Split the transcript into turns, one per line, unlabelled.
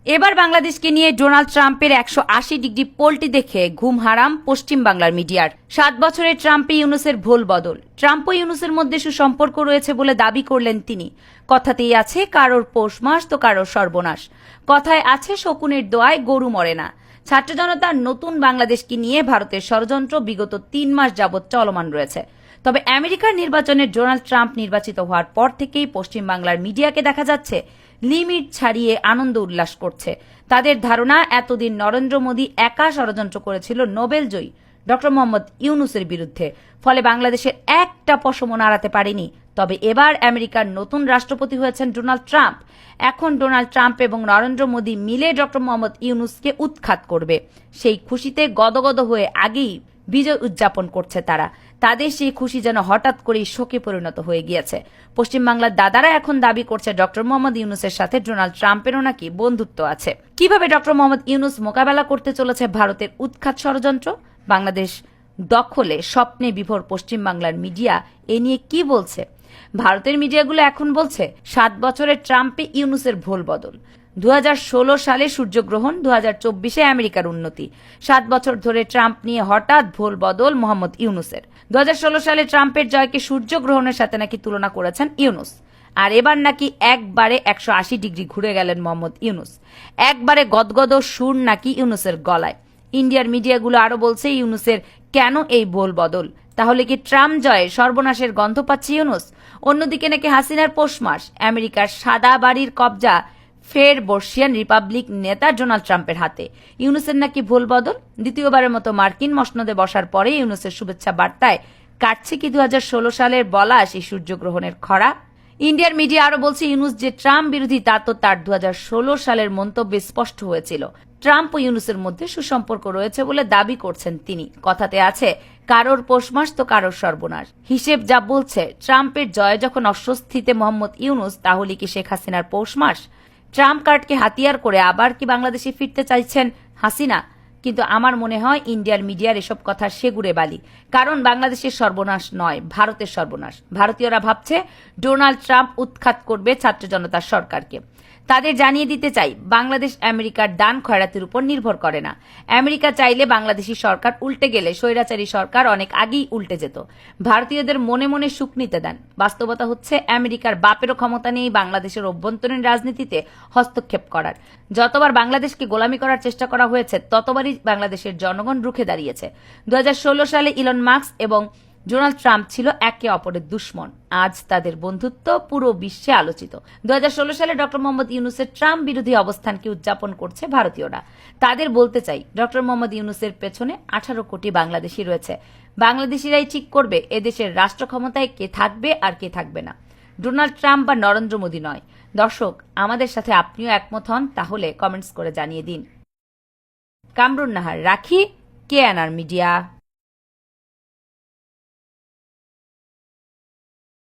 এবার বাংলাদেশকে নিয়ে ডোনাল্ড ট্রাম্পের 180 ডিগ্রি পল্টি দেখে ঘুম হারাম পশ্চিম বাংলার মিডিয়ার। 7 বছরের ট্রাম্পে ইউনূসের ভোল বদল। ট্রাম্প ও ইউনূসের মধ্যে সুসম্পর্ক রয়েছে বলে দাবি করলেন তিনি। কথাতেই আছে কারোর পৌষ মাস তো কারোর সর্বনাশ। কথায় আছে শকুনের দোয়ায় গরু মরে না। ছাত্র জনতার নতুন বাংলাদেশকে নিয়ে ভারতের ষড়যন্ত্র বিগত 3 মাস যাবৎ চলমান রয়েছে। তবে আমেরিকার নির্বাচনে ডোনাল্ড ট্রাম্প নির্বাচিত হওয়ার পর থেকেই পশ্চিম বাংলার মিডিয়াকে দেখা যাচ্ছে লিমিট ছাড়িয়ে আনন্দ উল্লাস করছে। তাদের ধারণা এতদিন নরেন্দ্র মোদী একা ষড়যন্ত্র করেছিল নোবেলজয়ী ডক্টর মোহাম্মদ ইউনূসের বিরুদ্ধে, ফলে বাংলাদেশের একটা পশমও নাড়াতে পারেনি। তবে এবার আমেরিকার নতুন রাষ্ট্রপতি হয়েছেন ডোনাল্ড ট্রাম্প। এখন ডোনাল্ড ট্রাম্প এবং নরেন্দ্র মোদী মিলে ডক্টর মোহাম্মদ ইউনূসকে উৎখাত করবে। সেই খুশিতে গদগদ হয়ে আগেই বিজয় উদযাপন করছে তারা। তাদের সেই খুশি যেন হঠাৎ করেই শোকে পরিণত হয়ে গিয়েছে। পশ্চিমবাংলার দাদারা এখন দাবি করছে ডক্টর মোহাম্মদ ইউনূসের সাথে ডোনাল্ড ট্রাম্পেরও নাকি বন্ধুত্ব আছে। কিভাবে ডক্টর মোহাম্মদ ইউনূস মোকাবেলা করতে চলেছে ভারতের উৎখাত ষড়যন্ত্র? বাংলাদেশ দখলে স্বপ্নে বিভোর পশ্চিমবাংলার মিডিয়া এ নিয়ে কি বলছে? ভারতের মিডিয়াগুলো এখন বলছে 7 বছরের ট্রাম্পে ইউনূসের ভোল বদল। 2016 সালে সূর্যগ্রহণ, 2024-এ আমেরিকার উন্নতি। 7 বছর ধরে ট্রাম্প নিয়ে হঠাৎ ভোল বদল মোহাম্মদ ইউনূসের। 2016 সালে ট্রাম্পের জয়কে সূর্যগ্রহণের সাথে নাকি তুলনা করেছেন ইউনূস। আর এবার নাকি একবারে 180 ডিগ্রি ঘুরে গেলেন মোহাম্মদ ইউনূস। একবারে গদগদ সুর নাকি ইউনূসের গলায়। ইন্ডিয়ার মিডিয়াগুলো আরো বলছে ইউনূসের কেন এই ভোল বদল? তাহলে কি ট্রাম্প জয়ে সর্বনাশের গন্ধ পাচ্ছে ইউনূস? অন্যদিকে নাকি হাসিনার পৌষ মাস, আমেরিকার সাদা বাড়ির কবজা ফের বর্ষিয়ান রিপাবলিক নেতা ডোনাল্ড ট্রাম্পের হাতে। ইউনূসের নাকি ভুল বদল। দ্বিতীয়বারের মতো মার্কিন মসনদে বসার পরে ইউনূসের শুভেচ্ছা বার্তায় কাটছে কি 2016 সালের বলা সেই সূর্যগ্রহণের খরা? ইন্ডিয়ার মিডিয়া আরো বলছে ইউনূস যে ট্রাম্প বিরোধী তা তো তার 2016 সালের মন্তব্যে স্পষ্ট হয়েছিল। ট্রাম্প ও ইউনূসের মধ্যে সুসম্পর্ক রয়েছে বলে দাবি করছেন তিনি। কথাতে আছে কারোর পৌষ মাস তো কারোর সর্বনাশ। হিসেব যা বলছে ট্রাম্পের জয় যখন অস্বস্তিতে মোহাম্মদ ইউনূস, তাহলে কি শেখ হাসিনার পৌষ মাস? ট্রাম্প কার্ডকে হাতিয়ার করে আবার কি বাংলাদেশে ফিরতে চাইছেন হাসিনা? কিন্তু আমার মনে হয় ইন্ডিয়ার মিডিয়ার এসব কথা সেগুড়ে বালি। কারণ বাংলাদেশের সর্বনাশ নয়, ভারতের সর্বনাশ। ভারতীয়রা ভাবছে ডোনাল্ড ট্রাম্প উৎখাত করবে ছাত্র জনতার সরকারকে। তাদের জানিয়ে দিতে চাই বাংলাদেশ আমেরিকার দান খয়রাতের উপর নির্ভর করে না। আমেরিকা চাইলে বাংলাদেশি সরকার উল্টে গেলে স্বৈরাচারী সরকার অনেক আগেই উল্টে যেত। ভারতীয়দের মনে মনে সুখ নিতে দেন। বাস্তবতা হচ্ছে আমেরিকার বাপেরও ক্ষমতা নেই বাংলাদেশের অভ্যন্তরীণ রাজনীতিতে হস্তক্ষেপ করার। যতবার বাংলাদেশকে গোলামি করার চেষ্টা করা হয়েছে ততবারই বাংলাদেশের জনগণ রুখে দাঁড়িয়েছে। 2016 সালে ইলন মাস্ক এবং ডোনাল্ড ট্রাম্প ছিল একে অপরের দুশ্মন। আজ তাদের বন্ধুত্ব পুরো বিশ্বে আলোচিত। 2016 সালে ডক্টর মোহাম্মদ ইউনূসের ট্রাম্প বিরোধী অবস্থানকে উদযাপন করছে ভারতীয়রা। তাদের বলতে চাই ডক্টর মোহাম্মদ ইউনূসের পেছনে 18 কোটি বাংলাদেশি রয়েছে। বাংলাদেশিরাই ঠিক করবে এদেশের রাষ্ট্র ক্ষমতায় কে থাকবে আর কে থাকবে না, ডোনাল্ড ট্রাম্প বা নরেন্দ্র মোদী নয়। দর্শক, আমাদের সাথে আপনিও একমত হন তাহলে কমেন্টস করে জানিয়ে দিন। কামরুন নাহার রাখি, KNR মিডিয়া।